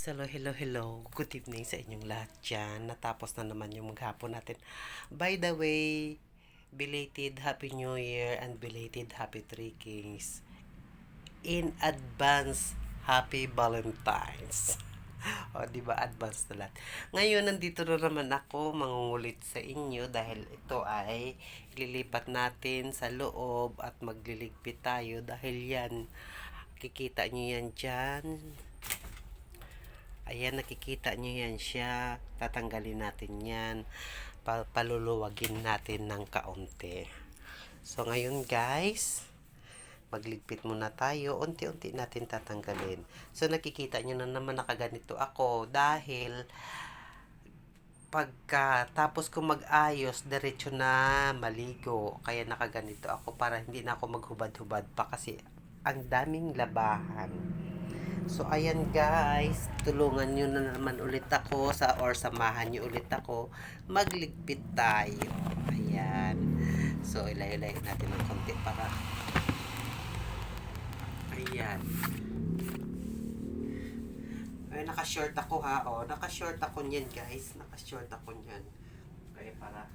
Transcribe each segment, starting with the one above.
Hello, hello, hello. Good evening sa inyong lahat dyan. Natapos na naman yung maghapon natin. By the way, belated Happy New Year and belated Happy Three Kings. In advance, Happy Valentine's. O, di ba? Advance na lahat. Ngayon, nandito na naman ako mangungulit sa inyo dahil ito ay ililipat natin sa loob at magliligpit tayo dahil yan, kikita nyo yan dyan. Ayan, nakikita nyo yan siya. Tatanggalin natin yan. Paluluwagin natin ng kaunti. So, ngayon guys, magligpit muna tayo. Unti-unti natin tatanggalin. So, nakikita nyo na naman nakaganito ako dahil pagka tapos ko mag-ayos, diretso na maligo. Kaya nakaganito ako para hindi na ako maghubad-hubad pa kasi ang daming labahan. So, ayan guys, tulungan nyo na naman ulit ako or samahan nyo ulit ako, magligpit tayo. Ayan. So, ilay-ilay natin ng konti para, ayan. Ay, naka-short ako ha, o. Naka-short ako niyan guys, naka-short ako niyan. Kaya para,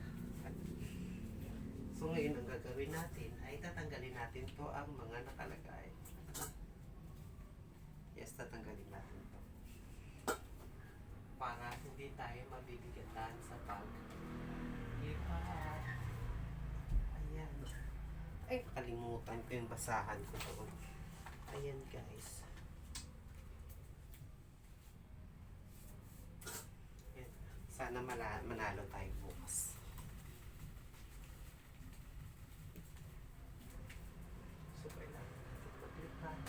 so ngayon ang gagawin natin ay tatanggalin natin to ang mga nakalagay. Yes, tatanggalin natin to. Para hindi tayo mabibigatan sa pag-lipat. Ayan. Ay, nakalimutan ko yung basahan ko doon. Ayan, guys. Ayan. Sana manalo tayo bukas. So, kailangan natin maglipat.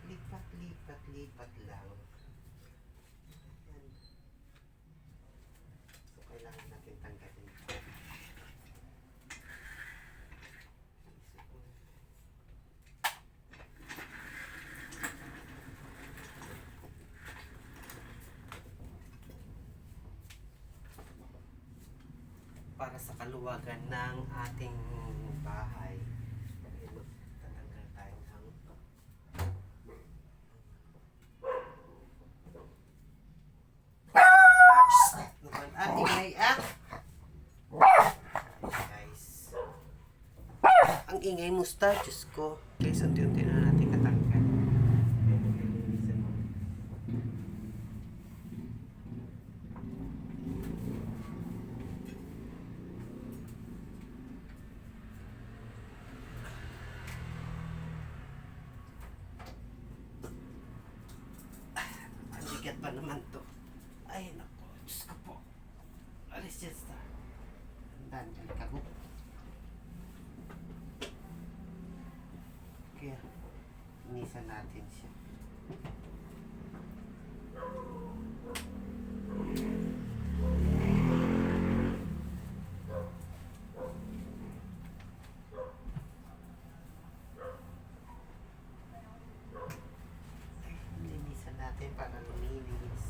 Lipat, lipat, lipat lang. Ayan. So, kailangan natin tanggalin ito. Para sa kaluwagan ng ating bahay. Tatanggal tayo ng naman. Ingay guys. Ang ingay mo star, Diyos ko. Guys, unti-unti na natin katanggal. Ang bigat pa naman to. Ay, naku. Diyos ko po. Alis dyan star. Andan, ka mo. Kaya, inisan natin siya. Linisan natin para luminis.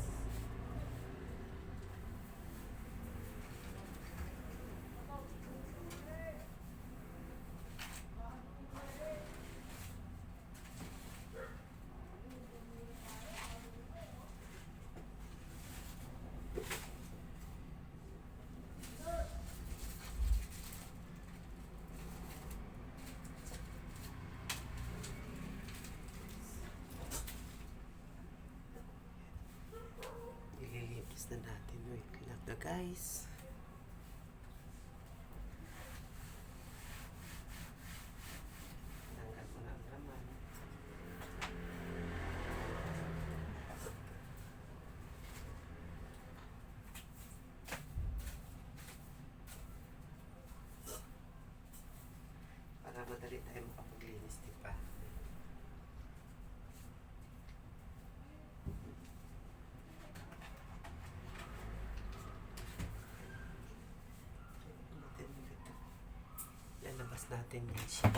Ililinis na natin. Wait lang na guys. Tanggal ko na ang laman. Para madali tayo makapaglinis, diba? Lalabas natin yan siya.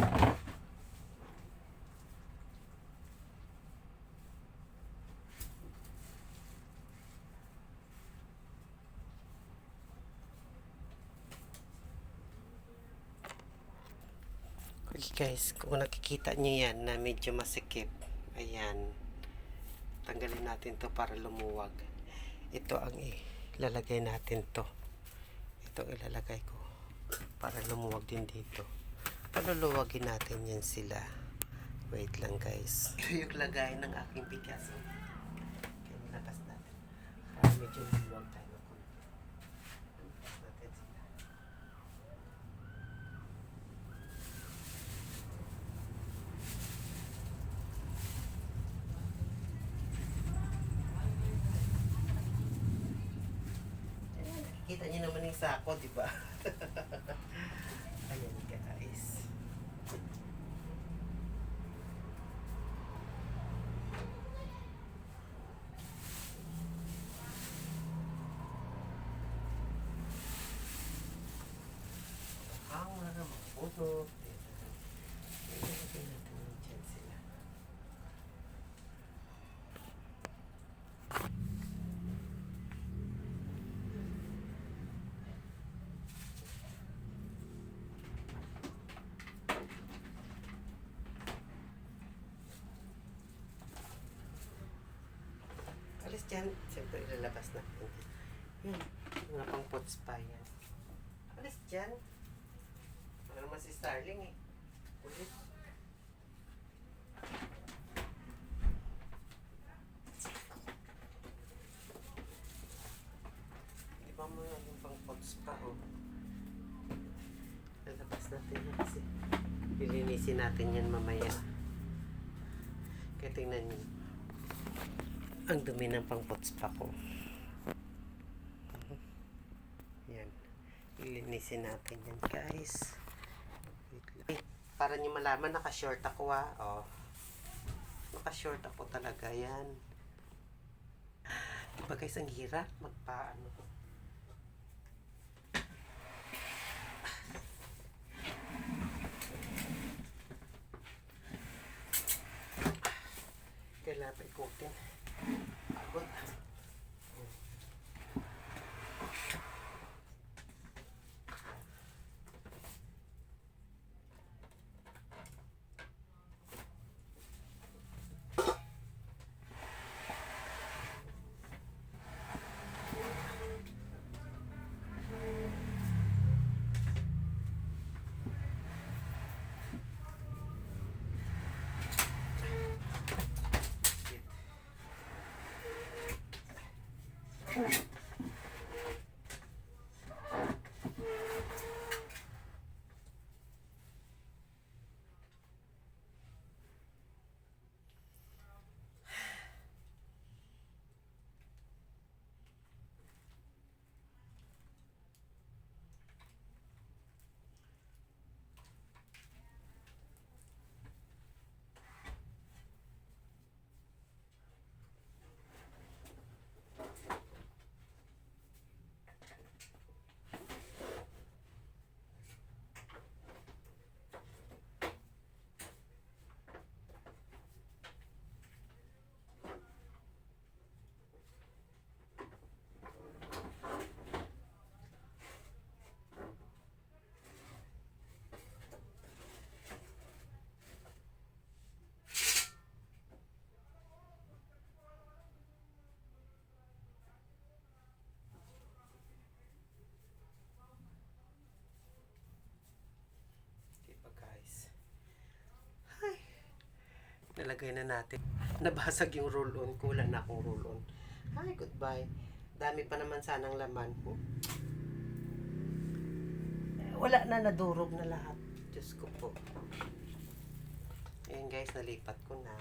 Okay guys, kung nakikita nyo yan na medyo masikip, ayan, Tanggalin natin to para lumuwag. Ito ang ilalagay natin to. Ito ang ilalagay ko para lumuwag din dito. Paluluwagin natin yan sila. Wait lang guys. Ito yung lagay ng aking bigas. Kaya nilabas natin. Para medyo lumuwag tayo. Nilabas natin sila. Kita niyo naman yung sako, di ba? Ayan guys. Ang mga bunot. Ilagay natin dyan sila. Alis dyan. Siyempre ilalabas natin. Yan. Mga pang pots pa yan. Alis dyan. Wala naman si Starling eh. Ulit. Di ba mo yung pang pots pa oh. Lalabas natin yan kasi lilinisin natin yan mamaya. Kaya tingnan nyo. Ang dumi ng pang pots pa ko. Yan. Lilinisin natin yan guys. Para nyo malaman, naka-short ako oh. Naka-short ako talaga yan. Diba guys, ang hirap magpaano. Kailangan pa ikutin. Pagod. Nalagay na natin. Nabasag yung roll-on. Kulang na akong roll-on. Hi, goodbye. Dami pa naman sanang laman. Wala na, nadurog na lahat. Diyos ko po. Ayan guys, nalipat ko na.